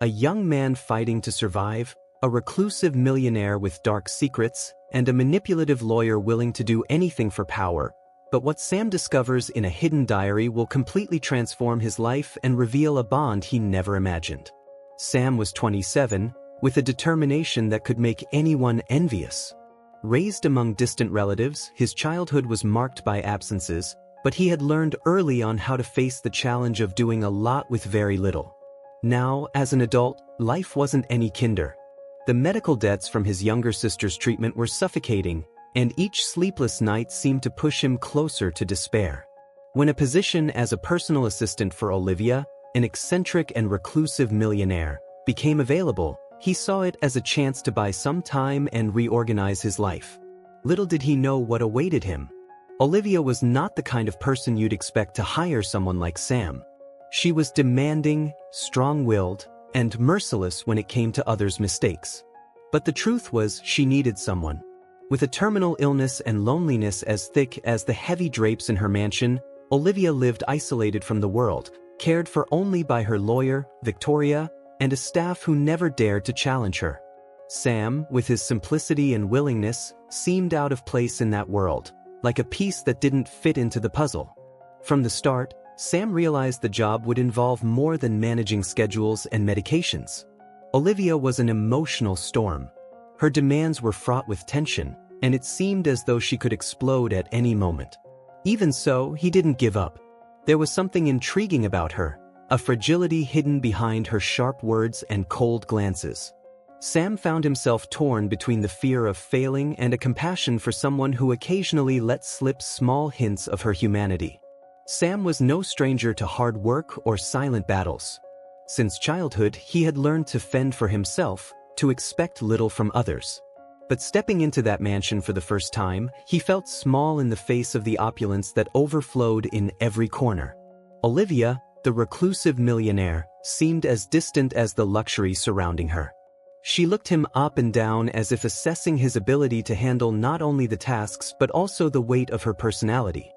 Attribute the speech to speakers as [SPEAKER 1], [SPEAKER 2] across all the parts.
[SPEAKER 1] a young man fighting to survive, a reclusive millionaire with dark secrets, and a manipulative lawyer willing to do anything for power. But what Sam discovers in a hidden diary will completely transform his life and reveal a bond he never imagined. Sam was 27, with a determination that could make anyone envious. Raised among distant relatives, his childhood was marked by absences, but he had learned early on how to face the challenge of doing a lot with very little. Now, as an adult, life wasn't any kinder. The medical debts from his younger sister's treatment were suffocating, and each sleepless night seemed to push him closer to despair. When a position as a personal assistant for Olivia, an eccentric and reclusive millionaire, became available, he saw it as a chance to buy some time and reorganize his life. Little did he know what awaited him. Olivia was not the kind of person you'd expect to hire someone like Sam. She was demanding, strong-willed, and merciless when it came to others' mistakes. But the truth was, she needed someone. With a terminal illness and loneliness as thick as the heavy drapes in her mansion, Olivia lived isolated from the world, cared for only by her lawyer, Victoria, and a staff who never dared to challenge her. Sam, with his simplicity and willingness, seemed out of place in that world, like a piece that didn't fit into the puzzle. From the start, Sam realized the job would involve more than managing schedules and medications. Olivia was an emotional storm. Her demands were fraught with tension, and it seemed as though she could explode at any moment. Even so, he didn't give up. There was something intriguing about her, a fragility hidden behind her sharp words and cold glances. Sam found himself torn between the fear of failing and a compassion for someone who occasionally let slip small hints of her humanity. Sam was no stranger to hard work or silent battles. Since childhood, he had learned to fend for himself, to expect little from others. But stepping into that mansion for the first time, he felt small in the face of the opulence that overflowed in every corner. Olivia, the reclusive millionaire, seemed as distant as the luxury surrounding her. She looked him up and down as if assessing his ability to handle not only the tasks but also the weight of her personality.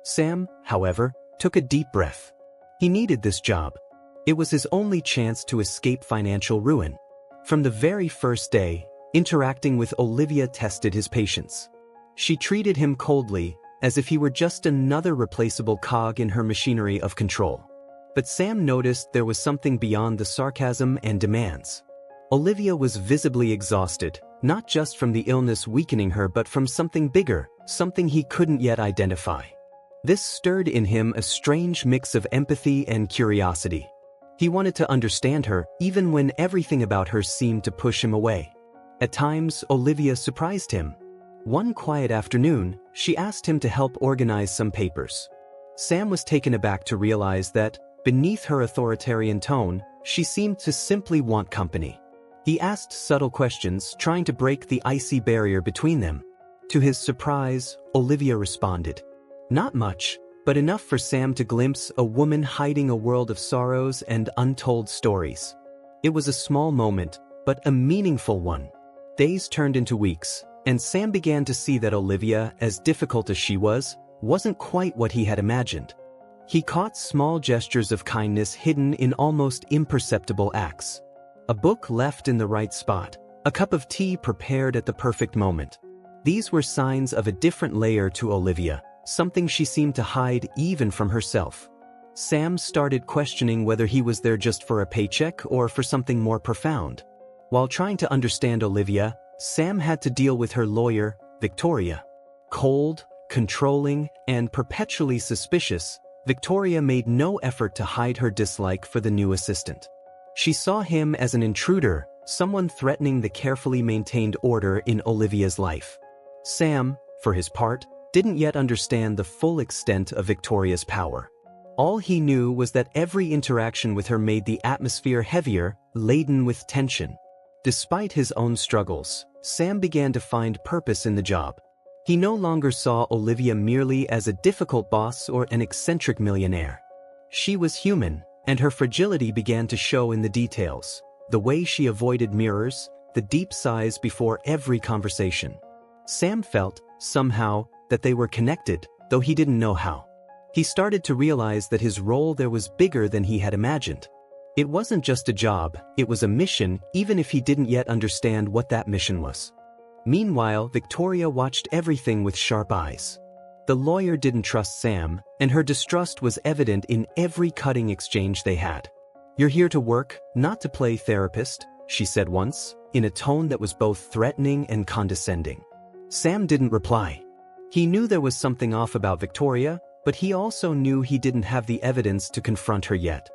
[SPEAKER 1] Sam, however, took a deep breath. He needed this job. It was his only chance to escape financial ruin. From the very first day, interacting with Olivia tested his patience. She treated him coldly, as if he were just another replaceable cog in her machinery of control. But Sam noticed there was something beyond the sarcasm and demands. Olivia was visibly exhausted, not just from the illness weakening her but from something bigger, something he couldn't yet identify. This stirred in him a strange mix of empathy and curiosity. He wanted to understand her, even when everything about her seemed to push him away. At times, Olivia surprised him. One quiet afternoon, she asked him to help organize some papers. Sam was taken aback to realize that, beneath her authoritarian tone, she seemed to simply want company. He asked subtle questions, trying to break the icy barrier between them. To his surprise, Olivia responded. Not much, but enough for Sam to glimpse a woman hiding a world of sorrows and untold stories. It was a small moment, but a meaningful one. Days turned into weeks, and Sam began to see that Olivia, as difficult as she was, wasn't quite what he had imagined. He caught small gestures of kindness hidden in almost imperceptible acts. A book left in the right spot, a cup of tea prepared at the perfect moment. These were signs of a different layer to Olivia, something she seemed to hide even from herself. Sam started questioning whether he was there just for a paycheck or for something more profound. While trying to understand Olivia, Sam had to deal with her lawyer, Victoria. Cold, controlling, and perpetually suspicious, Victoria made no effort to hide her dislike for the new assistant. She saw him as an intruder, someone threatening the carefully maintained order in Olivia's life. Sam, for his part, didn't yet understand the full extent of Victoria's power. All he knew was that every interaction with her made the atmosphere heavier, laden with tension. Despite his own struggles, Sam began to find purpose in the job. He no longer saw Olivia merely as a difficult boss or an eccentric millionaire. She was human, and her fragility began to show in the details, the way she avoided mirrors, the deep sighs before every conversation. Sam felt, somehow, that they were connected, though he didn't know how. He started to realize that his role there was bigger than he had imagined. It wasn't just a job, it was a mission, even if he didn't yet understand what that mission was. Meanwhile, Victoria watched everything with sharp eyes. The lawyer didn't trust Sam, and her distrust was evident in every cutting exchange they had. "You're here to work, not to play therapist," she said once, in a tone that was both threatening and condescending. Sam didn't reply. He knew there was something off about Victoria, but he also knew he didn't have the evidence to confront her yet.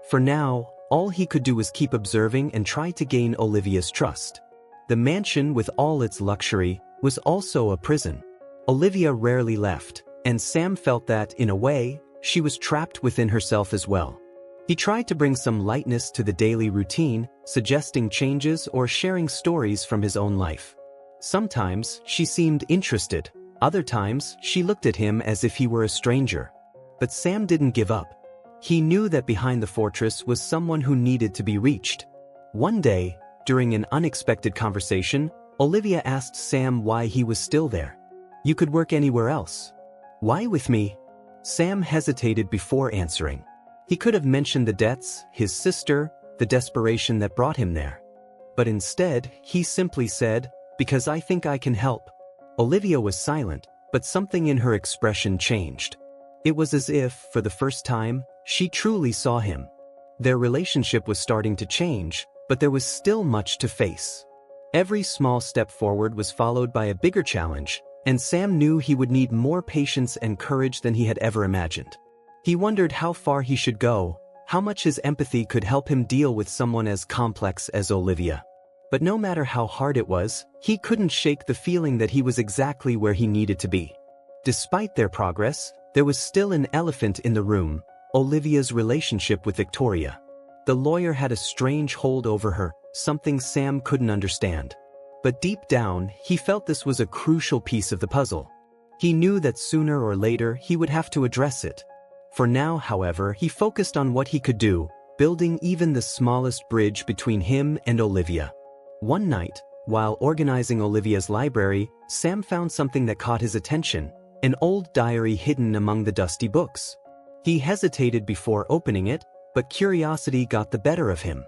[SPEAKER 1] For now, all he could do was keep observing and try to gain Olivia's trust. The mansion, with all its luxury, was also a prison. Olivia rarely left, and Sam felt that, in a way, she was trapped within herself as well. He tried to bring some lightness to the daily routine, suggesting changes or sharing stories from his own life. Sometimes, she seemed interested. Other times, she looked at him as if he were a stranger. But Sam didn't give up. He knew that behind the fortress was someone who needed to be reached. One day, during an unexpected conversation, Olivia asked Sam why he was still there. "You could work anywhere else. Why with me?" Sam hesitated before answering. He could have mentioned the debts, his sister, the desperation that brought him there. But instead, he simply said, "Because I think I can help." Olivia was silent, but something in her expression changed. It was as if, for the first time, she truly saw him. Their relationship was starting to change, but there was still much to face. Every small step forward was followed by a bigger challenge, and Sam knew he would need more patience and courage than he had ever imagined. He wondered how far he should go, how much his empathy could help him deal with someone as complex as Olivia. But no matter how hard it was, he couldn't shake the feeling that he was exactly where he needed to be. Despite their progress, there was still an elephant in the room: Olivia's relationship with Victoria. The lawyer had a strange hold over her, something Sam couldn't understand. But deep down, he felt this was a crucial piece of the puzzle. He knew that sooner or later he would have to address it. For now, however, he focused on what he could do, building even the smallest bridge between him and Olivia. One night, while organizing Olivia's library, Sam found something that caught his attention: an old diary hidden among the dusty books. He hesitated before opening it, but curiosity got the better of him.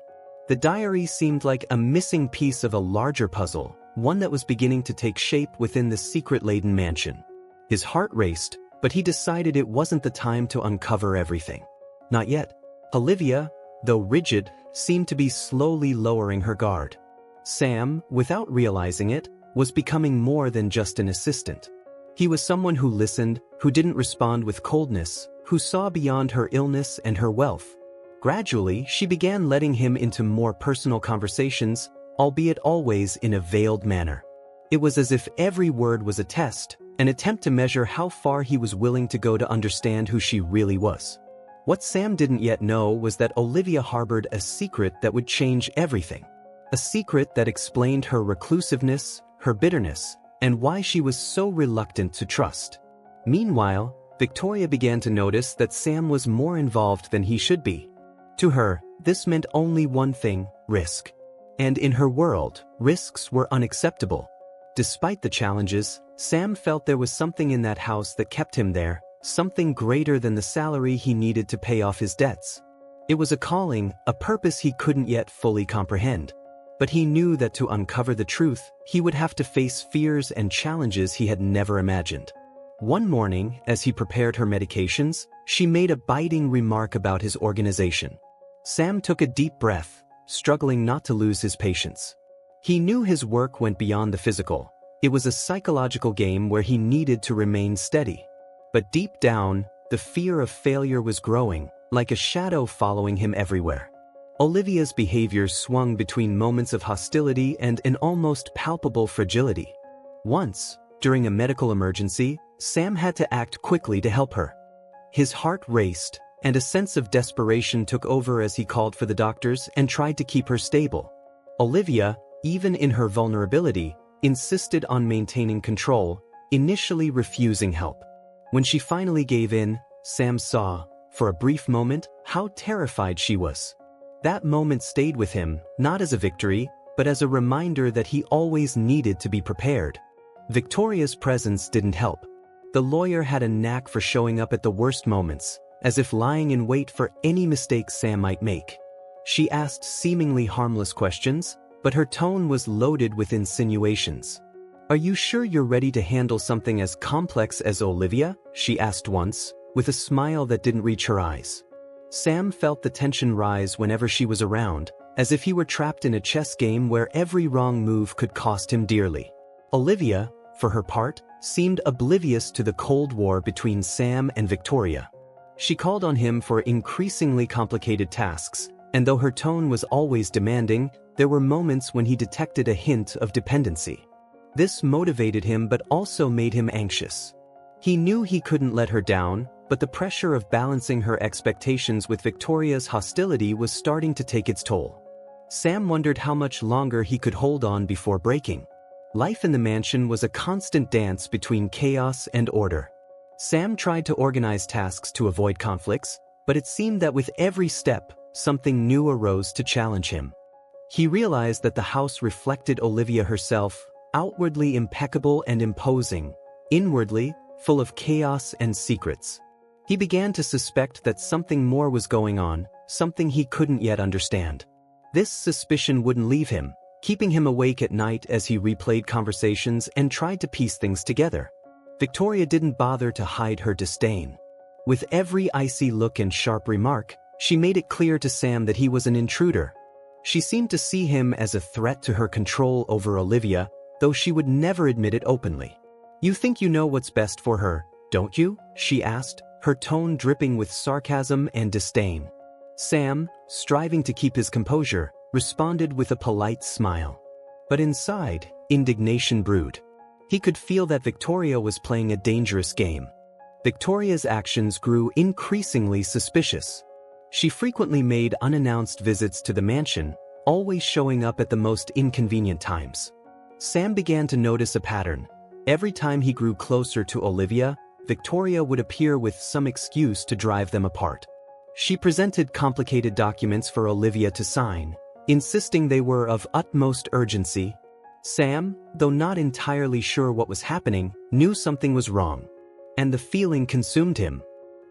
[SPEAKER 1] The diary seemed like a missing piece of a larger puzzle, one that was beginning to take shape within the secret-laden mansion. His heart raced, but he decided it wasn't the time to uncover everything. Not yet. Olivia, though rigid, seemed to be slowly lowering her guard. Sam, without realizing it, was becoming more than just an assistant. He was someone who listened, who didn't respond with coldness, who saw beyond her illness and her wealth. Gradually, she began letting him into more personal conversations, albeit always in a veiled manner. It was as if every word was a test, an attempt to measure how far he was willing to go to understand who she really was. What Sam didn't yet know was that Olivia harbored a secret that would change everything. A secret that explained her reclusiveness, her bitterness, and why she was so reluctant to trust. Meanwhile, Victoria began to notice that Sam was more involved than he should be. To her, this meant only one thing: risk. And in her world, risks were unacceptable. Despite the challenges, Sam felt there was something in that house that kept him there, something greater than the salary he needed to pay off his debts. It was a calling, a purpose he couldn't yet fully comprehend. But he knew that to uncover the truth, he would have to face fears and challenges he had never imagined. One morning, as he prepared her medications, she made a biting remark about his organization. Sam took a deep breath, struggling not to lose his patience. He knew his work went beyond the physical. It was a psychological game where he needed to remain steady. But deep down, the fear of failure was growing, like a shadow following him everywhere. Olivia's behavior swung between moments of hostility and an almost palpable fragility. Once, during a medical emergency, Sam had to act quickly to help her. His heart raced, and a sense of desperation took over as he called for the doctors and tried to keep her stable. Olivia, even in her vulnerability, insisted on maintaining control, initially refusing help. When she finally gave in, Sam saw, for a brief moment, how terrified she was. That moment stayed with him, not as a victory, but as a reminder that he always needed to be prepared. Victoria's presence didn't help. The lawyer had a knack for showing up at the worst moments, as if lying in wait for any mistake Sam might make. She asked seemingly harmless questions, but her tone was loaded with insinuations. "Are you sure you're ready to handle something as complex as Olivia?" she asked once, with a smile that didn't reach her eyes. Sam felt the tension rise whenever she was around, as if he were trapped in a chess game where every wrong move could cost him dearly. Olivia, for her part, seemed oblivious to the Cold War between Sam and Victoria. She called on him for increasingly complicated tasks, and though her tone was always demanding, there were moments when he detected a hint of dependency. This motivated him but also made him anxious. He knew he couldn't let her down, but the pressure of balancing her expectations with Victoria's hostility was starting to take its toll. Sam wondered how much longer he could hold on before breaking. Life in the mansion was a constant dance between chaos and order. Sam tried to organize tasks to avoid conflicts, but it seemed that with every step, something new arose to challenge him. He realized that the house reflected Olivia herself, outwardly impeccable and imposing, inwardly full of chaos and secrets. He began to suspect that something more was going on, something he couldn't yet understand. This suspicion wouldn't leave him, keeping him awake at night as he replayed conversations and tried to piece things together. Victoria didn't bother to hide her disdain. With every icy look and sharp remark, she made it clear to Sam that he was an intruder. She seemed to see him as a threat to her control over Olivia, though she would never admit it openly. "You think you know what's best for her, don't you?" she asked, her tone dripping with sarcasm and disdain. Sam, striving to keep his composure, responded with a polite smile. But inside, indignation brewed. He could feel that Victoria was playing a dangerous game. Victoria's actions grew increasingly suspicious. She frequently made unannounced visits to the mansion, always showing up at the most inconvenient times. Sam began to notice a pattern. Every time he grew closer to Olivia, Victoria would appear with some excuse to drive them apart. She presented complicated documents for Olivia to sign, insisting they were of utmost urgency. Sam, though not entirely sure what was happening, knew something was wrong. And the feeling consumed him.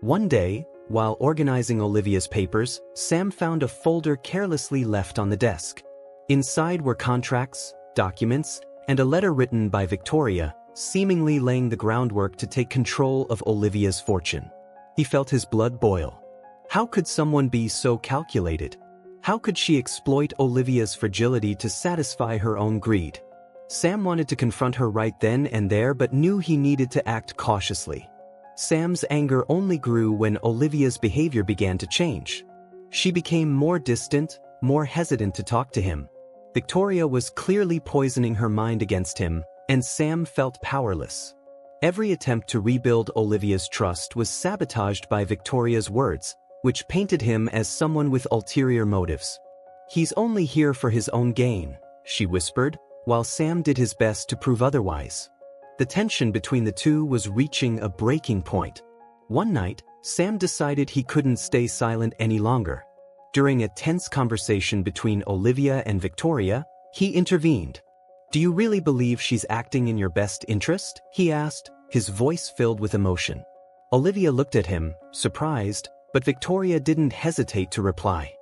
[SPEAKER 1] One day, while organizing Olivia's papers, Sam found a folder carelessly left on the desk. Inside were contracts, documents, and a letter written by Victoria, seemingly laying the groundwork to take control of Olivia's fortune. He felt his blood boil. How could someone be so calculated? How could she exploit Olivia's fragility to satisfy her own greed? Sam wanted to confront her right then and there but knew he needed to act cautiously. Sam's anger only grew when Olivia's behavior began to change. She became more distant, more hesitant to talk to him. Victoria was clearly poisoning her mind against him, and Sam felt powerless. Every attempt to rebuild Olivia's trust was sabotaged by Victoria's words, which painted him as someone with ulterior motives. "He's only here for his own gain," she whispered, while Sam did his best to prove otherwise. The tension between the two was reaching a breaking point. One night, Sam decided he couldn't stay silent any longer. During a tense conversation between Olivia and Victoria, he intervened. "Do you really believe she's acting in your best interest?" he asked, his voice filled with emotion. Olivia looked at him, surprised, but Victoria didn't hesitate to reply.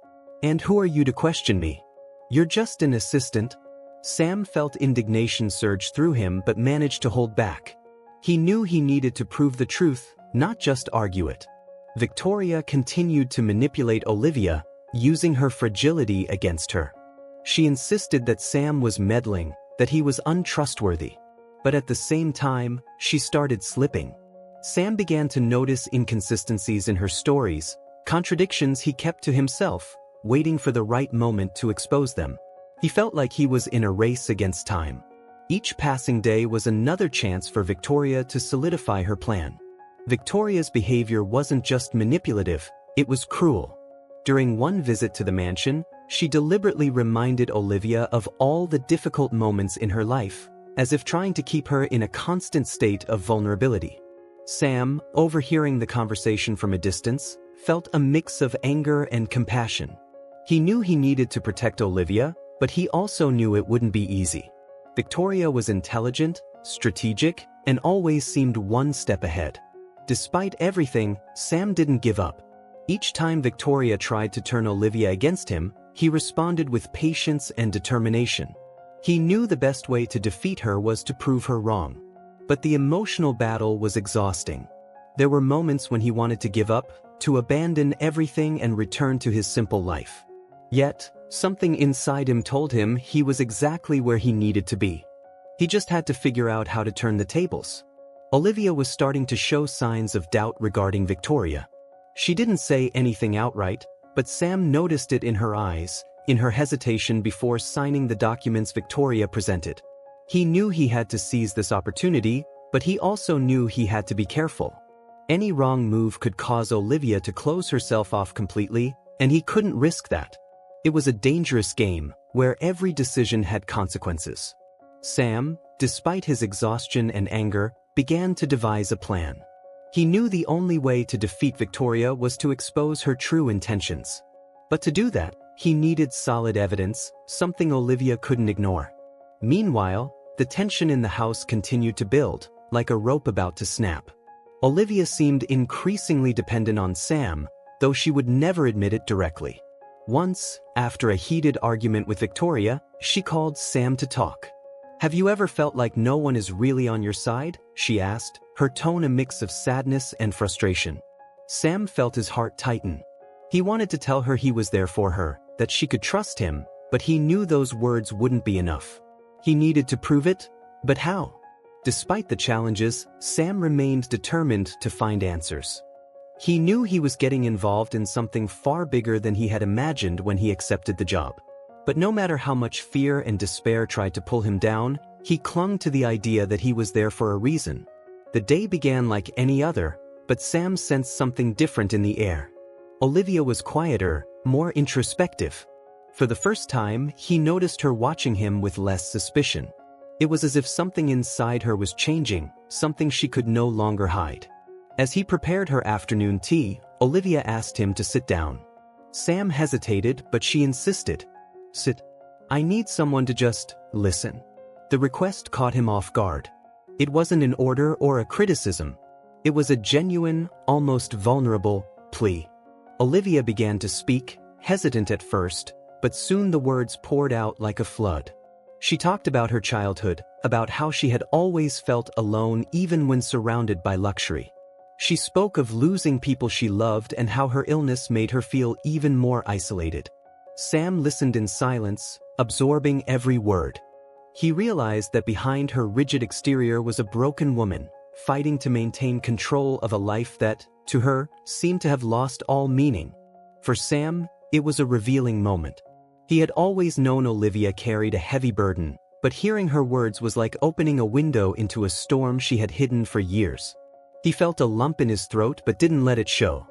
[SPEAKER 1] "And who are you to question me? You're just an assistant." Sam felt indignation surge through him but managed to hold back. He knew he needed to prove the truth, not just argue it. Victoria continued to manipulate Olivia, using her fragility against her. She insisted that Sam was meddling, that he was untrustworthy. But at the same time, she started slipping. Sam began to notice inconsistencies in her stories, contradictions he kept to himself, waiting for the right moment to expose them. He felt like he was in a race against time. Each passing day was another chance for Victoria to solidify her plan. Victoria's behavior wasn't just manipulative, it was cruel. During one visit to the mansion, she deliberately reminded Olivia of all the difficult moments in her life, as if trying to keep her in a constant state of vulnerability. Sam, overhearing the conversation from a distance, felt a mix of anger and compassion. He knew he needed to protect Olivia, but he also knew it wouldn't be easy. Victoria was intelligent, strategic, and always seemed one step ahead. Despite everything, Sam didn't give up. Each time Victoria tried to turn Olivia against him, He responded with patience and determination. He knew the best way to defeat her was to prove her wrong. But the emotional battle was exhausting. There were moments when he wanted to give up, to abandon everything and return to his simple life. Yet, something inside him told him he was exactly where he needed to be. He just had to figure out how to turn the tables. Olivia was starting to show signs of doubt regarding Victoria. She didn't say anything outright, but Sam noticed it in her eyes, in her hesitation before signing the documents Victoria presented. He knew he had to seize this opportunity, but he also knew he had to be careful. Any wrong move could cause Olivia to close herself off completely, and he couldn't risk that. It was a dangerous game, where every decision had consequences. Sam, despite his exhaustion and anger, began to devise a plan. He knew the only way to defeat Victoria was to expose her true intentions. But to do that, he needed solid evidence, something Olivia couldn't ignore. Meanwhile, the tension in the house continued to build, like a rope about to snap. Olivia seemed increasingly dependent on Sam, though she would never admit it directly. Once, after a heated argument with Victoria, she called Sam to talk. "Have you ever felt like no one is really on your side?" she asked, her tone a mix of sadness and frustration. Sam felt his heart tighten. He wanted to tell her he was there for her, that she could trust him, but he knew those words wouldn't be enough. He needed to prove it, but how? Despite the challenges, Sam remained determined to find answers. He knew he was getting involved in something far bigger than he had imagined when he accepted the job. But no matter how much fear and despair tried to pull him down, he clung to the idea that he was there for a reason. The day began like any other, but Sam sensed something different in the air. Olivia was quieter, more introspective. For the first time, he noticed her watching him with less suspicion. It was as if something inside her was changing, something she could no longer hide. As he prepared her afternoon tea, Olivia asked him to sit down. Sam hesitated, but she insisted. "Sit. I need someone to just listen." The request caught him off guard. It wasn't an order or a criticism. It was a genuine, almost vulnerable plea. Olivia began to speak, hesitant at first, but soon the words poured out like a flood. She talked about her childhood, about how she had always felt alone even when surrounded by luxury. She spoke of losing people she loved and how her illness made her feel even more isolated. Sam listened in silence, absorbing every word. He realized that behind her rigid exterior was a broken woman, fighting to maintain control of a life that, to her, seemed to have lost all meaning. For Sam, it was a revealing moment. He had always known Olivia carried a heavy burden, but hearing her words was like opening a window into a storm she had hidden for years. He felt a lump in his throat but didn't let it show.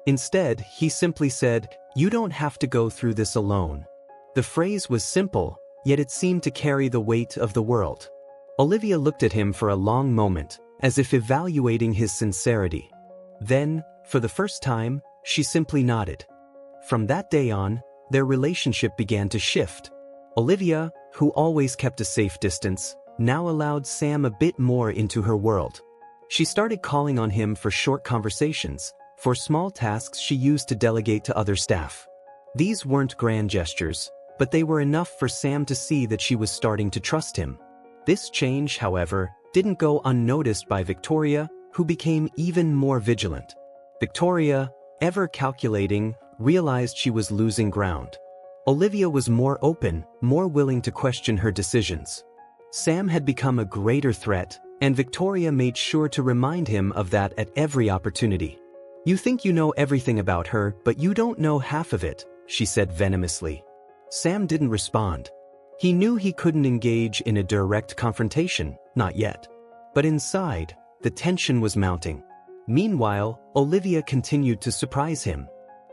[SPEAKER 1] Instead, he simply said, "You don't have to go through this alone." The phrase was simple, yet it seemed to carry the weight of the world. Olivia looked at him for a long moment, as if evaluating his sincerity. Then, for the first time, she simply nodded. From that day on, their relationship began to shift. Olivia, who always kept a safe distance, now allowed Sam a bit more into her world. She started calling on him for short conversations, for small tasks she used to delegate to other staff. These weren't grand gestures, but they were enough for Sam to see that she was starting to trust him. This change, however, didn't go unnoticed by Victoria, who became even more vigilant. Victoria, ever calculating, realized she was losing ground. Olivia was more open, more willing to question her decisions. Sam had become a greater threat, and Victoria made sure to remind him of that at every opportunity. "You think you know everything about her, but you don't know half of it," she said venomously. Sam didn't respond. He knew he couldn't engage in a direct confrontation, not yet. But inside, the tension was mounting. Meanwhile, Olivia continued to surprise him.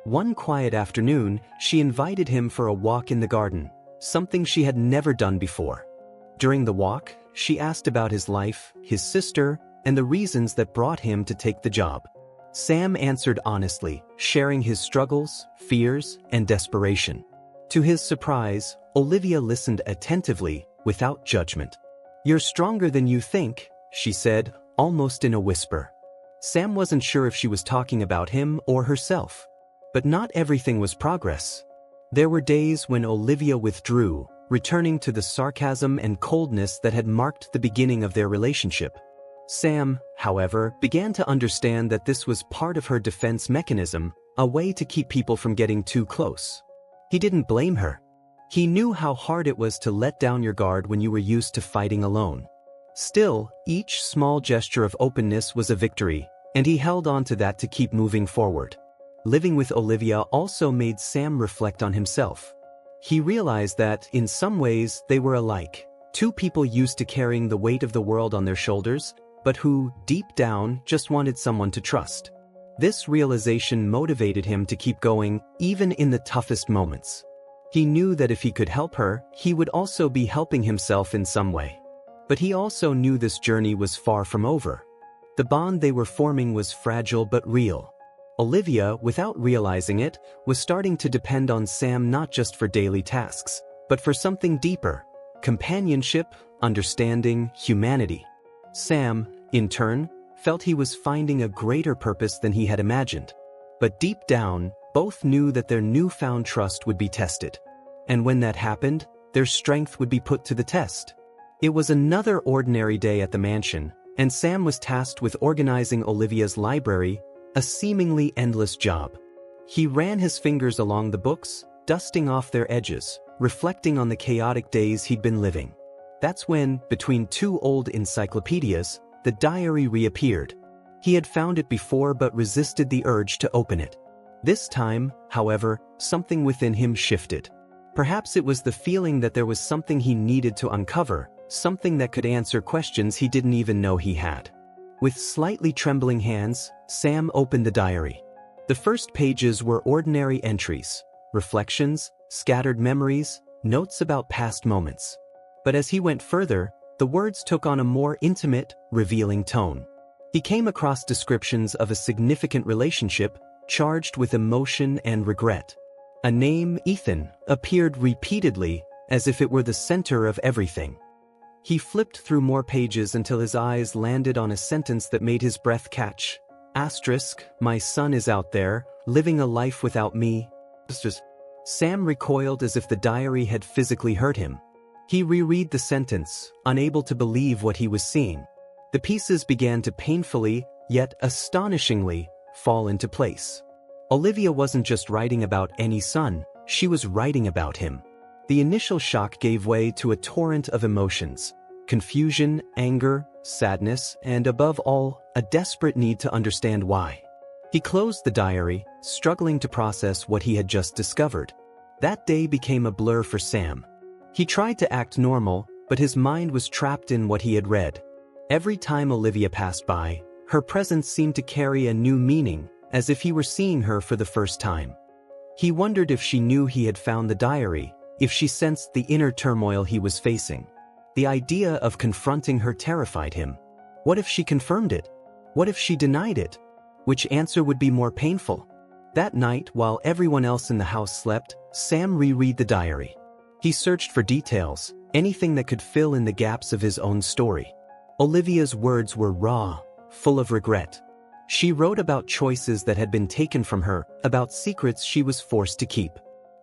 [SPEAKER 1] One quiet afternoon, she invited him for a walk in the garden, something she had never done before. During the walk, she asked about his life, his sister, and the reasons that brought him to take the job. Sam answered honestly, sharing his struggles, fears, and desperation. To his surprise, Olivia listened attentively, without judgment. "You're stronger than you think," she said, almost in a whisper. Sam wasn't sure if she was talking about him or herself. But not everything was progress. There were days when Olivia withdrew, returning to the sarcasm and coldness that had marked the beginning of their relationship. Sam, however, began to understand that this was part of her defense mechanism, a way to keep people from getting too close. He didn't blame her. He knew how hard it was to let down your guard when you were used to fighting alone. Still, each small gesture of openness was a victory, and he held on to that to keep moving forward. Living with Olivia also made Sam reflect on himself. He realized that, in some ways, they were alike. Two people used to carrying the weight of the world on their shoulders, but who, deep down, just wanted someone to trust. This realization motivated him to keep going, even in the toughest moments. He knew that if he could help her, he would also be helping himself in some way. But he also knew this journey was far from over. The bond they were forming was fragile but real. Olivia, without realizing it, was starting to depend on Sam not just for daily tasks, but for something deeper: companionship, understanding, humanity. Sam, in turn, felt he was finding a greater purpose than he had imagined. But deep down, both knew that their newfound trust would be tested. And when that happened, their strength would be put to the test. It was another ordinary day at the mansion, and Sam was tasked with organizing Olivia's library, a seemingly endless job. He ran his fingers along the books, dusting off their edges, reflecting on the chaotic days he'd been living. That's when, between two old encyclopedias, the diary reappeared. He had found it before but resisted the urge to open it. This time, however, something within him shifted. Perhaps it was the feeling that there was something he needed to uncover, something that could answer questions he didn't even know he had. With slightly trembling hands, Sam opened the diary. The first pages were ordinary entries, reflections, scattered memories, notes about past moments. But as he went further, the words took on a more intimate, revealing tone. He came across descriptions of a significant relationship charged with emotion and regret. A name, Ethan, appeared repeatedly, as if it were the center of everything. He flipped through more pages until his eyes landed on a sentence that made his breath catch. My son is out there, living a life without me. Sam recoiled as if the diary had physically hurt him. He reread the sentence, unable to believe what he was seeing. The pieces began to painfully, yet astonishingly, fall into place. Olivia wasn't just writing about any son, she was writing about him. The initial shock gave way to a torrent of emotions: confusion, anger, sadness, and above all, a desperate need to understand why. He closed the diary, struggling to process what he had just discovered. That day became a blur for Sam. He tried to act normal, but his mind was trapped in what he had read. Every time Olivia passed by, her presence seemed to carry a new meaning, as if he were seeing her for the first time. He wondered if she knew he had found the diary, if she sensed the inner turmoil he was facing. The idea of confronting her terrified him. What if she confirmed it? What if she denied it? Which answer would be more painful? That night, while everyone else in the house slept, Sam reread the diary. He searched for details, anything that could fill in the gaps of his own story. Olivia's words were raw, full of regret. She wrote about choices that had been taken from her, about secrets she was forced to keep.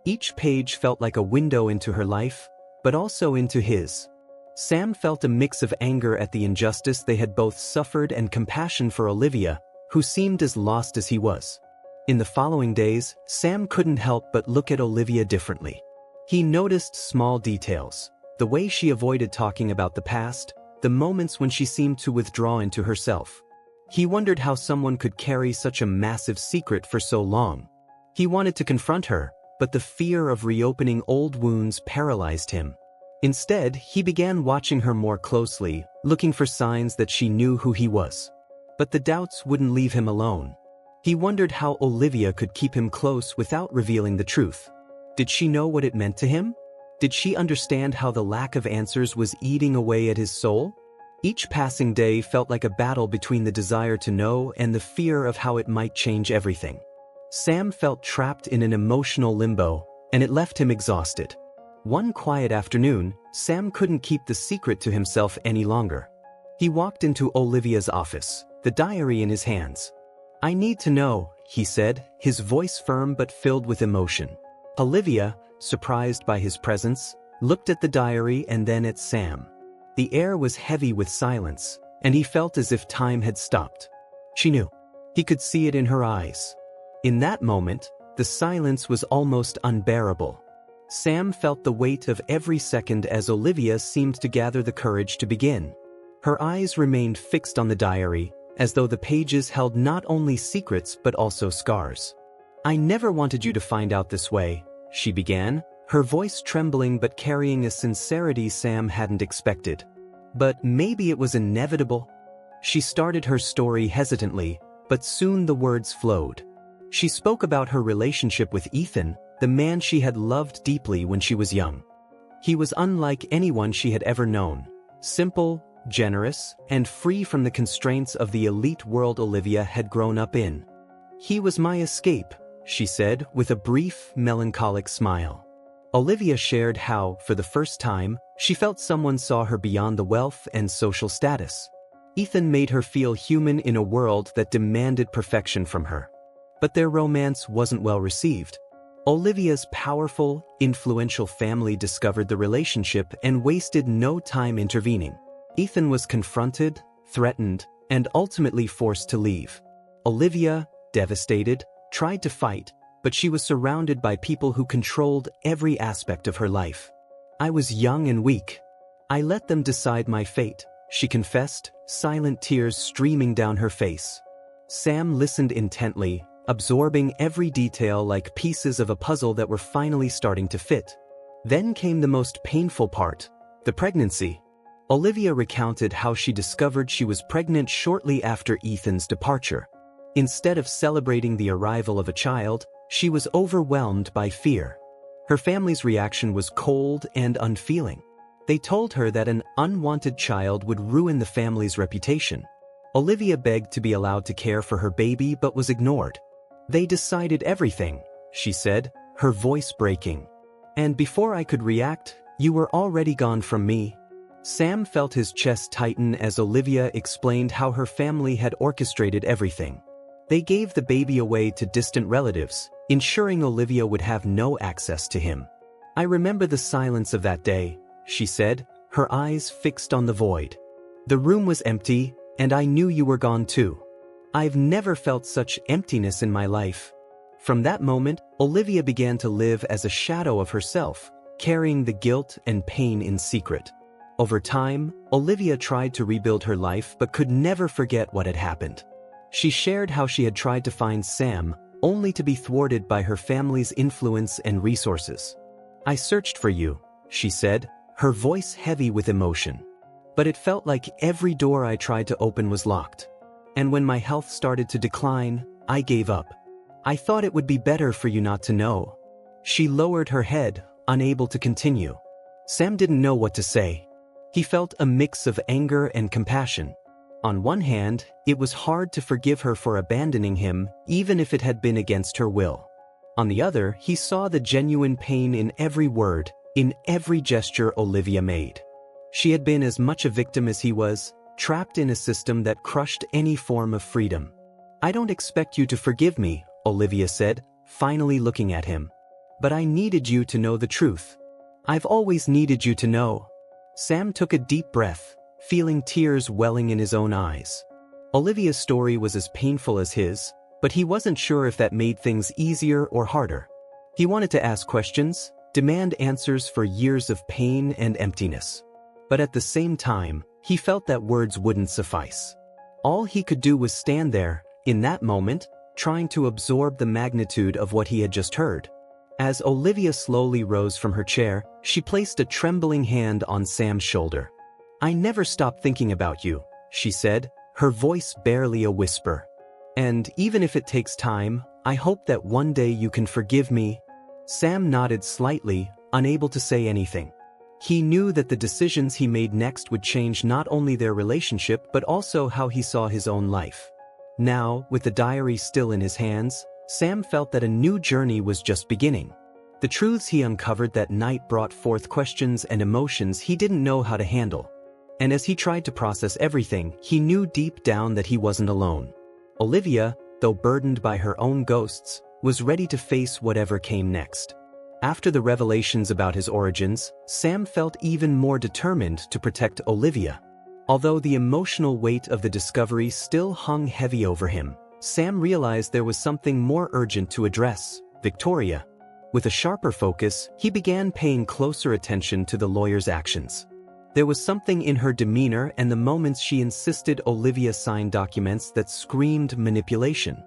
[SPEAKER 1] Each page felt like a window into her life, but also into his. Sam felt a mix of anger at the injustice they had both suffered and compassion for Olivia, who seemed as lost as he was. In the following days, Sam couldn't help but look at Olivia differently. He noticed small details: the way she avoided talking about the past, the moments when she seemed to withdraw into herself. He wondered how someone could carry such a massive secret for so long. He wanted to confront her, but the fear of reopening old wounds paralyzed him. Instead, he began watching her more closely, looking for signs that she knew who he was. But the doubts wouldn't leave him alone. He wondered how Olivia could keep him close without revealing the truth. Did she know what it meant to him? Did she understand how the lack of answers was eating away at his soul? Each passing day felt like a battle between the desire to know and the fear of how it might change everything. Sam felt trapped in an emotional limbo, and it left him exhausted. One quiet afternoon, Sam couldn't keep the secret to himself any longer. He walked into Olivia's office, the diary in his hands. "I need to know," he said, his voice firm but filled with emotion. Olivia, surprised by his presence, looked at the diary and then at Sam. The air was heavy with silence, and he felt as if time had stopped. She knew. He could see it in her eyes. In that moment, the silence was almost unbearable. Sam felt the weight of every second as Olivia seemed to gather the courage to begin. Her eyes remained fixed on the diary, as though the pages held not only secrets but also scars. "I never wanted you to find out this way," she began, her voice trembling but carrying a sincerity Sam hadn't expected. "But maybe it was inevitable." She started her story hesitantly, but soon the words flowed. She spoke about her relationship with Ethan, the man she had loved deeply when she was young. He was unlike anyone she had ever known, simple, generous, and free from the constraints of the elite world Olivia had grown up in. "He was my escape," she said with a brief, melancholic smile. Olivia shared how, for the first time, she felt someone saw her beyond the wealth and social status. Ethan made her feel human in a world that demanded perfection from her. But their romance wasn't well received. Olivia's powerful, influential family discovered the relationship and wasted no time intervening. Ethan was confronted, threatened, and ultimately forced to leave. Olivia, devastated, tried to fight, but she was surrounded by people who controlled every aspect of her life. "I was young and weak. I let them decide my fate," she confessed, silent tears streaming down her face. Sam listened intently, absorbing every detail like pieces of a puzzle that were finally starting to fit. Then came the most painful part, the pregnancy. Olivia recounted how she discovered she was pregnant shortly after Ethan's departure. Instead of celebrating the arrival of a child, she was overwhelmed by fear. Her family's reaction was cold and unfeeling. They told her that an unwanted child would ruin the family's reputation. Olivia begged to be allowed to care for her baby but was ignored. "They decided everything," she said, her voice breaking. "And before I could react, you were already gone from me." Sam felt his chest tighten as Olivia explained how her family had orchestrated everything. They gave the baby away to distant relatives, ensuring Olivia would have no access to him. "I remember the silence of that day," she said, her eyes fixed on the void. "The room was empty, and I knew you were gone too. I've never felt such emptiness in my life." From that moment, Olivia began to live as a shadow of herself, carrying the guilt and pain in secret. Over time, Olivia tried to rebuild her life but could never forget what had happened. She shared how she had tried to find Sam, only to be thwarted by her family's influence and resources. "I searched for you," she said, her voice heavy with emotion. "But it felt like every door I tried to open was locked. And when my health started to decline, I gave up. I thought it would be better for you not to know." She lowered her head, unable to continue. Sam didn't know what to say. He felt a mix of anger and compassion. On one hand, it was hard to forgive her for abandoning him, even if it had been against her will. On the other, he saw the genuine pain in every word, in every gesture Olivia made. She had been as much a victim as he was, trapped in a system that crushed any form of freedom. "I don't expect you to forgive me," Olivia said, finally looking at him. "But I needed you to know the truth. I've always needed you to know." Sam took a deep breath, feeling tears welling in his own eyes. Olivia's story was as painful as his, but he wasn't sure if that made things easier or harder. He wanted to ask questions, demand answers for years of pain and emptiness. But at the same time, he felt that words wouldn't suffice. All he could do was stand there, in that moment, trying to absorb the magnitude of what he had just heard. As Olivia slowly rose from her chair, she placed a trembling hand on Sam's shoulder. "I never stopped thinking about you," she said, her voice barely a whisper. "And even if it takes time, I hope that one day you can forgive me." Sam nodded slightly, unable to say anything. He knew that the decisions he made next would change not only their relationship but also how he saw his own life. Now, with the diary still in his hands, Sam felt that a new journey was just beginning. The truths he uncovered that night brought forth questions and emotions he didn't know how to handle. And as he tried to process everything, he knew deep down that he wasn't alone. Olivia, though burdened by her own ghosts, was ready to face whatever came next. After the revelations about his origins, Sam felt even more determined to protect Olivia. Although the emotional weight of the discovery still hung heavy over him, Sam realized there was something more urgent to address: Victoria. With a sharper focus, he began paying closer attention to the lawyer's actions. There was something in her demeanor and the moments she insisted Olivia sign documents that screamed manipulation.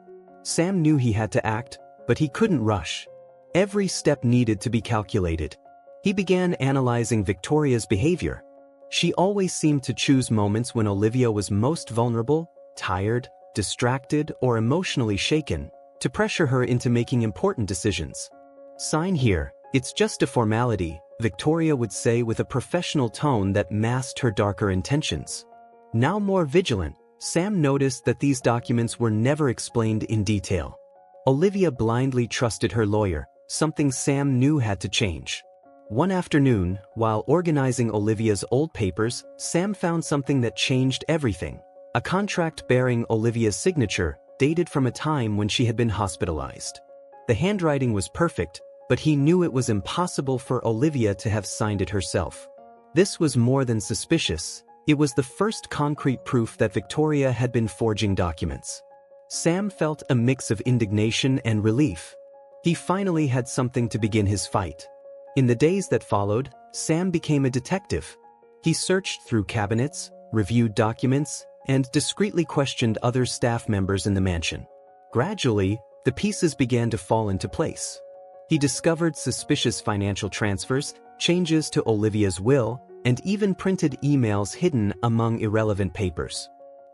[SPEAKER 1] Sam knew he had to act, but he couldn't rush. Every step needed to be calculated. He began analyzing Victoria's behavior. She always seemed to choose moments when Olivia was most vulnerable, tired, distracted, or emotionally shaken, to pressure her into making important decisions. "Sign here, it's just a formality," Victoria would say with a professional tone that masked her darker intentions. Now more vigilant, Sam noticed that these documents were never explained in detail. Olivia blindly trusted her lawyer, something Sam knew had to change. One afternoon, while organizing Olivia's old papers, Sam found something that changed everything: a contract bearing Olivia's signature, dated from a time when she had been hospitalized. The handwriting was perfect, but he knew it was impossible for Olivia to have signed it herself. This was more than suspicious. It was the first concrete proof that Victoria had been forging documents. Sam felt a mix of indignation and relief. He finally had something to begin his fight. In the days that followed, Sam became a detective. He searched through cabinets, reviewed documents, and discreetly questioned other staff members in the mansion. Gradually, the pieces began to fall into place. He discovered suspicious financial transfers, changes to Olivia's will, and even printed emails hidden among irrelevant papers.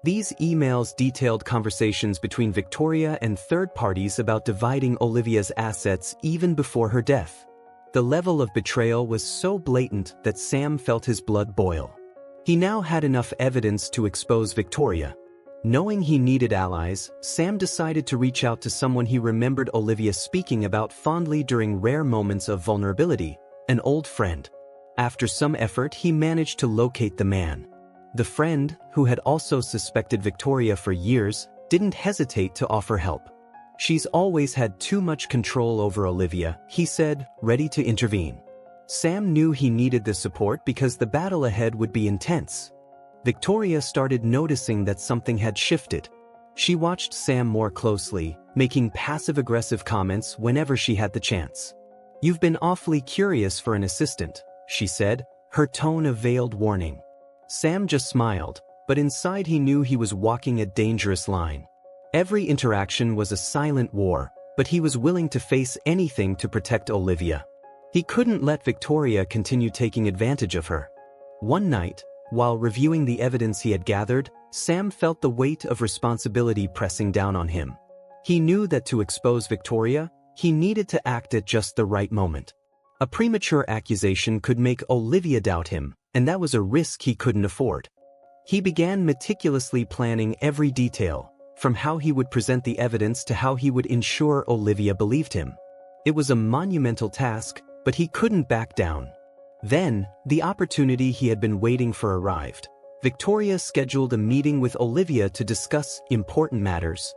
[SPEAKER 1] These emails detailed conversations between Victoria and third parties about dividing Olivia's assets even before her death. The level of betrayal was so blatant that Sam felt his blood boil. He now had enough evidence to expose Victoria. Knowing he needed allies, Sam decided to reach out to someone he remembered Olivia speaking about fondly during rare moments of vulnerability: an old friend. After some effort, he managed to locate the man. The friend, who had also suspected Victoria for years, didn't hesitate to offer help. "She's always had too much control over Olivia," he said, ready to intervene. Sam knew he needed the support because the battle ahead would be intense. Victoria started noticing that something had shifted. She watched Sam more closely, making passive-aggressive comments whenever she had the chance. "You've been awfully curious for an assistant," she said, her tone a veiled warning. Sam just smiled, but inside he knew he was walking a dangerous line. Every interaction was a silent war, but he was willing to face anything to protect Olivia. He couldn't let Victoria continue taking advantage of her. One night, while reviewing the evidence he had gathered, Sam felt the weight of responsibility pressing down on him. He knew that to expose Victoria, he needed to act at just the right moment. A premature accusation could make Olivia doubt him, and that was a risk he couldn't afford. He began meticulously planning every detail, from how he would present the evidence to how he would ensure Olivia believed him. It was a monumental task, but he couldn't back down. Then, the opportunity he had been waiting for arrived. Victoria scheduled a meeting with Olivia to discuss important matters.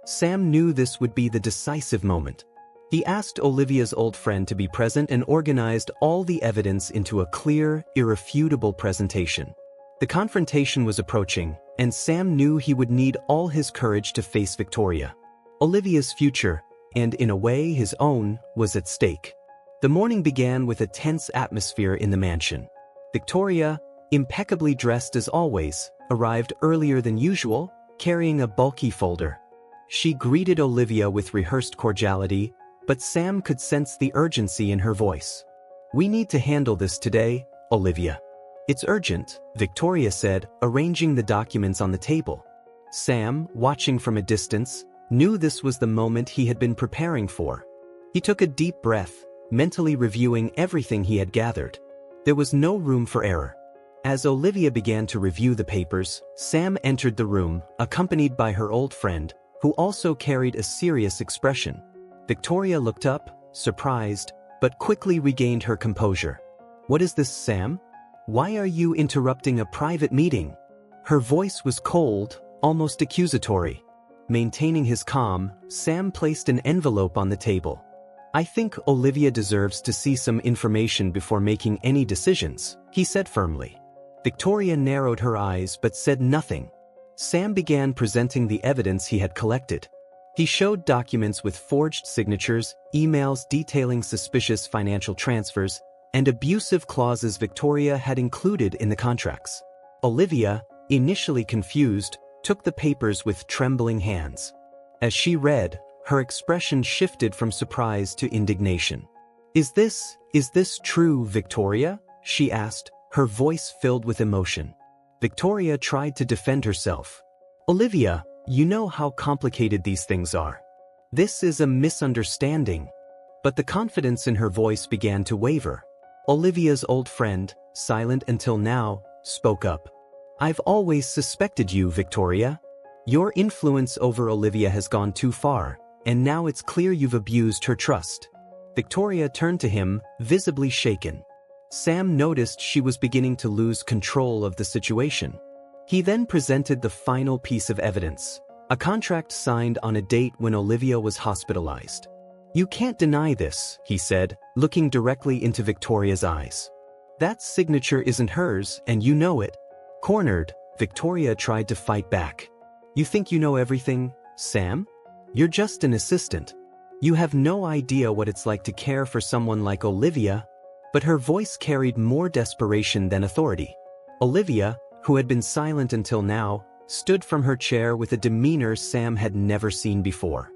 [SPEAKER 1] Sam knew this would be the decisive moment. He asked Olivia's old friend to be present and organized all the evidence into a clear, irrefutable presentation. The confrontation was approaching, and Sam knew he would need all his courage to face Victoria. Olivia's future, and in a way his own, was at stake. The morning began with a tense atmosphere in the mansion. Victoria, impeccably dressed as always, arrived earlier than usual, carrying a bulky folder. She greeted Olivia with rehearsed cordiality, but Sam could sense the urgency in her voice. "We need to handle this today, Olivia." "It's urgent," Victoria said, arranging the documents on the table. Sam, watching from a distance, knew this was the moment he had been preparing for. He took a deep breath, mentally reviewing everything he had gathered. There was no room for error. As Olivia began to review the papers, Sam entered the room, accompanied by her old friend, who also carried a serious expression. Victoria looked up, surprised, but quickly regained her composure. "What is this, Sam? Why are you interrupting a private meeting?" Her voice was cold, almost accusatory. Maintaining his calm, Sam placed an envelope on the table. "I think Olivia deserves to see some information before making any decisions," he said firmly. Victoria narrowed her eyes but said nothing. Sam began presenting the evidence he had collected. He showed documents with forged signatures, emails detailing suspicious financial transfers, and abusive clauses Victoria had included in the contracts. Olivia, initially confused, took the papers with trembling hands. As she read, her expression shifted from surprise to indignation. Is this true, Victoria?" she asked, her voice filled with emotion. Victoria tried to defend herself. "Olivia, you know how complicated these things are. This is a misunderstanding." But the confidence in her voice began to waver. Olivia's old friend, silent until now, spoke up. "I've always suspected you, Victoria. Your influence over Olivia has gone too far, and now it's clear you've abused her trust." Victoria turned to him, visibly shaken. Sam noticed she was beginning to lose control of the situation. He then presented the final piece of evidence, a contract signed on a date when Olivia was hospitalized. "You can't deny this," he said, looking directly into Victoria's eyes. "That signature isn't hers, and you know it." Cornered, Victoria tried to fight back. "You think you know everything, Sam? You're just an assistant. You have no idea what it's like to care for someone like Olivia." But her voice carried more desperation than authority. Olivia, who had been silent until now, stood from her chair with a demeanor Sam had never seen before.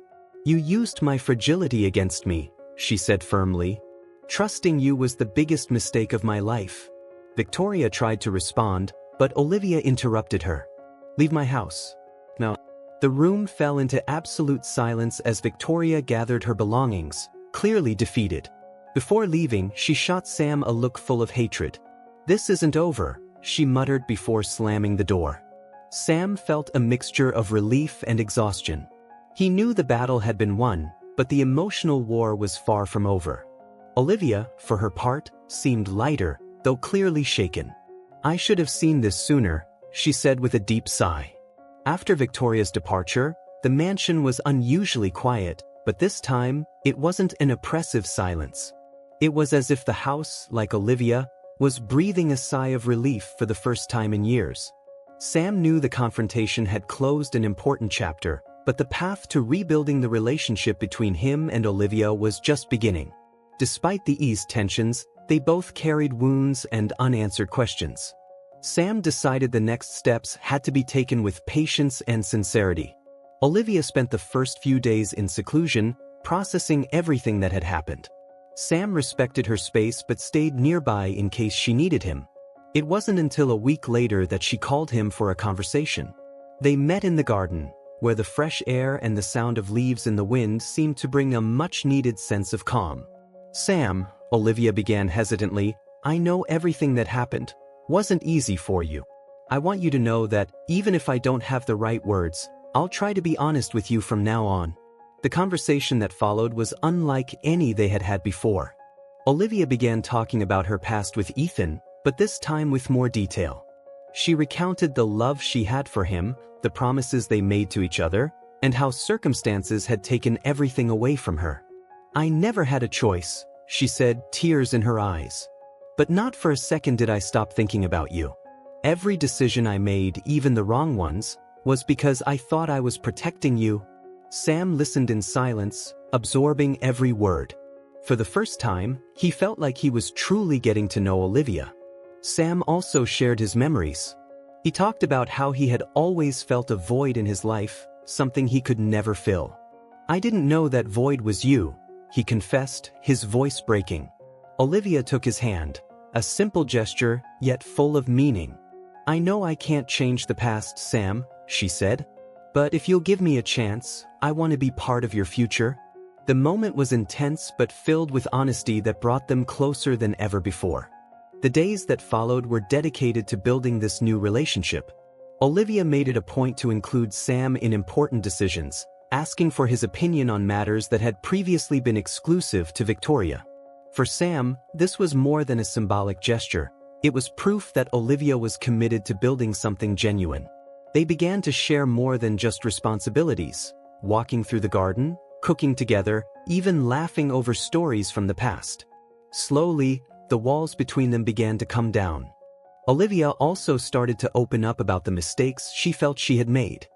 [SPEAKER 1] "You used my fragility against me," she said firmly. "Trusting you was the biggest mistake of my life." Victoria tried to respond, but Olivia interrupted her. "Leave my house. No." The room fell into absolute silence as Victoria gathered her belongings, clearly defeated. Before leaving, she shot Sam a look full of hatred. "This isn't over," she muttered before slamming the door. Sam felt a mixture of relief and exhaustion. He knew the battle had been won, but the emotional war was far from over. Olivia, for her part, seemed lighter, though clearly shaken. "I should have seen this sooner," she said with a deep sigh. After Victoria's departure, the mansion was unusually quiet, but this time, it wasn't an oppressive silence. It was as if the house, like Olivia, was breathing a sigh of relief for the first time in years. Sam knew the confrontation had closed an important chapter, but the path to rebuilding the relationship between him and Olivia was just beginning. Despite the eased tensions, they both carried wounds and unanswered questions. Sam decided the next steps had to be taken with patience and sincerity. Olivia spent the first few days in seclusion, processing everything that had happened. Sam respected her space but stayed nearby in case she needed him. It wasn't until a week later that she called him for a conversation. They met in the garden, where the fresh air and the sound of leaves in the wind seemed to bring a much-needed sense of calm. "Sam," Olivia began hesitantly, "I know everything that happened wasn't easy for you. I want you to know that, even if I don't have the right words, I'll try to be honest with you from now on." The conversation that followed was unlike any they had had before. Olivia began talking about her past with Ethan, but this time with more detail. She recounted the love she had for him, the promises they made to each other, and how circumstances had taken everything away from her. "I never had a choice," she said, tears in her eyes. "But not for a second did I stop thinking about you. Every decision I made, even the wrong ones, was because I thought I was protecting you." Sam listened in silence, absorbing every word. For the first time, he felt like he was truly getting to know Olivia. Sam also shared his memories. He talked about how he had always felt a void in his life, something he could never fill. "I didn't know that void was you," he confessed, his voice breaking. Olivia took his hand, a simple gesture, yet full of meaning. "I know I can't change the past, Sam," she said. "But if you'll give me a chance, I want to be part of your future." The moment was intense but filled with honesty that brought them closer than ever before. The days that followed were dedicated to building this new relationship. Olivia made it a point to include Sam in important decisions, asking for his opinion on matters that had previously been exclusive to Victoria. For Sam, this was more than a symbolic gesture. It was proof that Olivia was committed to building something genuine. They began to share more than just responsibilities, walking through the garden, cooking together, even laughing over stories from the past. Slowly, the walls between them began to come down. Olivia also started to open up about the mistakes she felt she had made.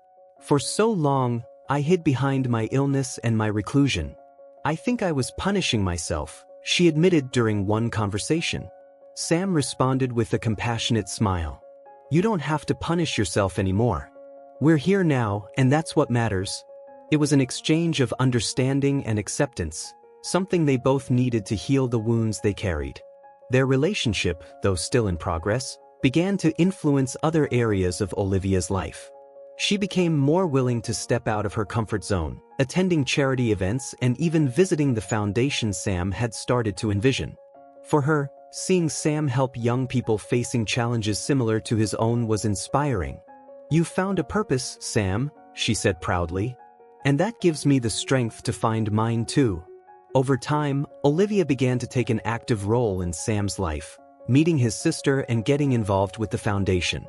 [SPEAKER 1] For so long, I hid behind my illness and my reclusion. I think I was punishing myself, she admitted during one conversation. Sam responded with a compassionate smile. You don't have to punish yourself anymore. We're here now, and that's what matters. It was an exchange of understanding and acceptance, something they both needed to heal the wounds they carried. Their relationship, though still in progress, began to influence other areas of Olivia's life. She became more willing to step out of her comfort zone, attending charity events and even visiting the foundation Sam had started to envision. For her, seeing Sam help young people facing challenges similar to his own was inspiring. You found a purpose, Sam, she said proudly. And that gives me the strength to find mine too. Over time, Olivia began to take an active role in Sam's life, meeting his sister and getting involved with the foundation.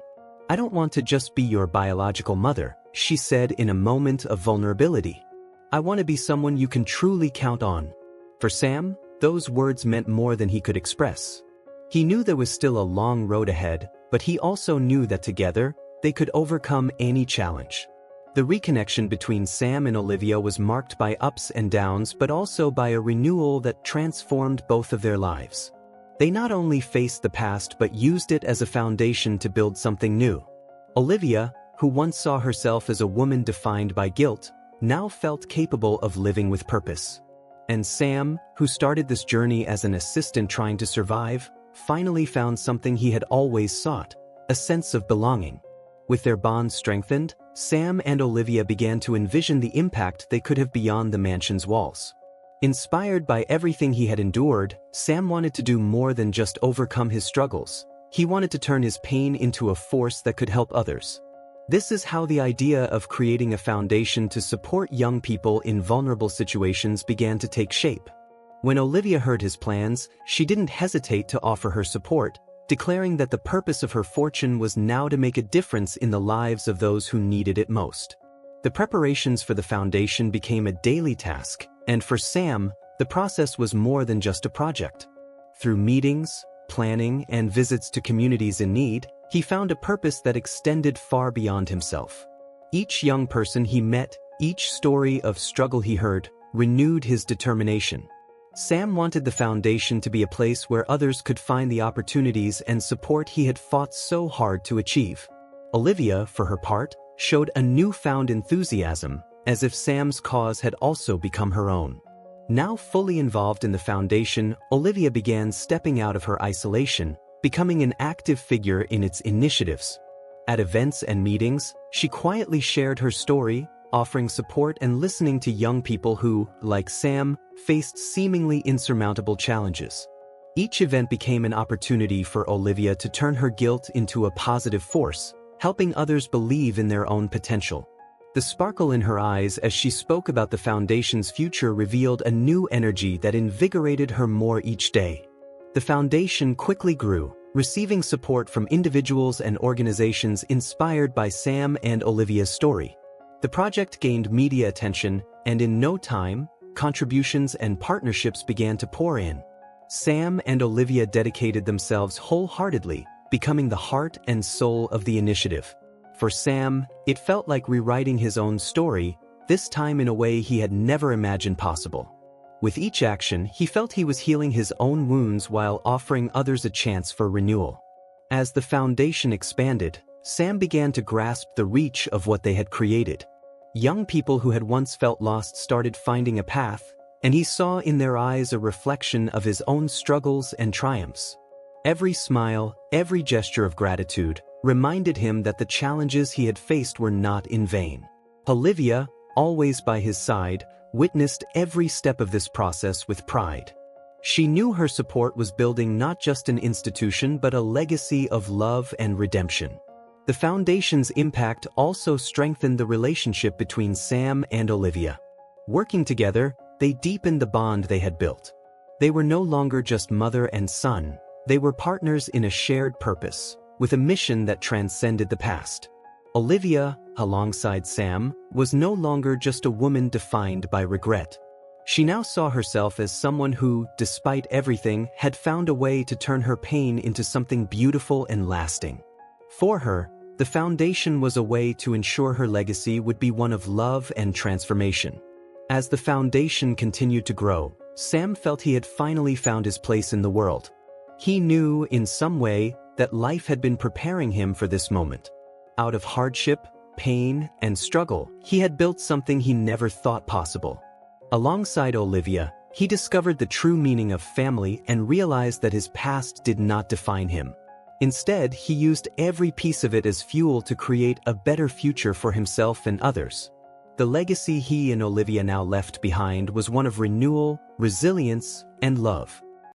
[SPEAKER 1] I don't want to just be your biological mother, she said in a moment of vulnerability. I want to be someone you can truly count on. For Sam, those words meant more than he could express. He knew there was still a long road ahead, but he also knew that together, they could overcome any challenge. The reconnection between Sam and Olivia was marked by ups and downs but also by a renewal that transformed both of their lives. They not only faced the past but used it as a foundation to build something new. Olivia, who once saw herself as a woman defined by guilt, now felt capable of living with purpose. And Sam, who started this journey as an assistant trying to survive, finally found something he had always sought, a sense of belonging. With their bond strengthened, Sam and Olivia began to envision the impact they could have beyond the mansion's walls. Inspired by everything he had endured, Sam wanted to do more than just overcome his struggles. He wanted to turn his pain into a force that could help others. This is how the idea of creating a foundation to support young people in vulnerable situations began to take shape. When Olivia heard his plans, she didn't hesitate to offer her support, declaring that the purpose of her fortune was now to make a difference in the lives of those who needed it most. The preparations for the foundation became a daily task, and for Sam, the process was more than just a project. Through meetings, planning, and visits to communities in need, he found a purpose that extended far beyond himself. Each young person he met, each story of struggle he heard, renewed his determination. Sam wanted the foundation to be a place where others could find the opportunities and support he had fought so hard to achieve. Olivia, for her part, showed a newfound enthusiasm, as if Sam's cause had also become her own. Now fully involved in the foundation, Olivia began stepping out of her isolation, becoming an active figure in its initiatives. At events and meetings, she quietly shared her story, offering support and listening to young people who, like Sam, faced seemingly insurmountable challenges. Each event became an opportunity for Olivia to turn her guilt into a positive force, helping others believe in their own potential. The sparkle in her eyes as she spoke about the foundation's future revealed a new energy that invigorated her more each day. The foundation quickly grew, receiving support from individuals and organizations inspired by Sam and Olivia's story. The project gained media attention, and in no time, contributions and partnerships began to pour in. Sam and Olivia dedicated themselves wholeheartedly, becoming the heart and soul of the initiative. For Sam, it felt like rewriting his own story, this time in a way he had never imagined possible. With each action, he felt he was healing his own wounds while offering others a chance for renewal. As the foundation expanded, Sam began to grasp the reach of what they had created. Young people who had once felt lost started finding a path, and he saw in their eyes a reflection of his own struggles and triumphs. Every smile, every gesture of gratitude, reminded him that the challenges he had faced were not in vain. Olivia, always by his side, witnessed every step of this process with pride. She knew her support was building not just an institution but a legacy of love and redemption. The foundation's impact also strengthened the relationship between Sam and Olivia. Working together, they deepened the bond they had built. They were no longer just mother and son, they were partners in a shared purpose, with a mission that transcended the past. Olivia, alongside Sam, was no longer just a woman defined by regret. She now saw herself as someone who, despite everything, had found a way to turn her pain into something beautiful and lasting. For her, the foundation was a way to ensure her legacy would be one of love and transformation. As the foundation continued to grow, Sam felt he had finally found his place in the world. He knew, in some way, that life had been preparing him for this moment. Out of hardship, pain, and struggle, he had built something he never thought possible. Alongside Olivia, he discovered the true meaning of family and realized that his past did not define him. Instead, he used every piece of it as fuel to create a better future for himself and others. The legacy he and Olivia now left behind was one of renewal, resilience, and love.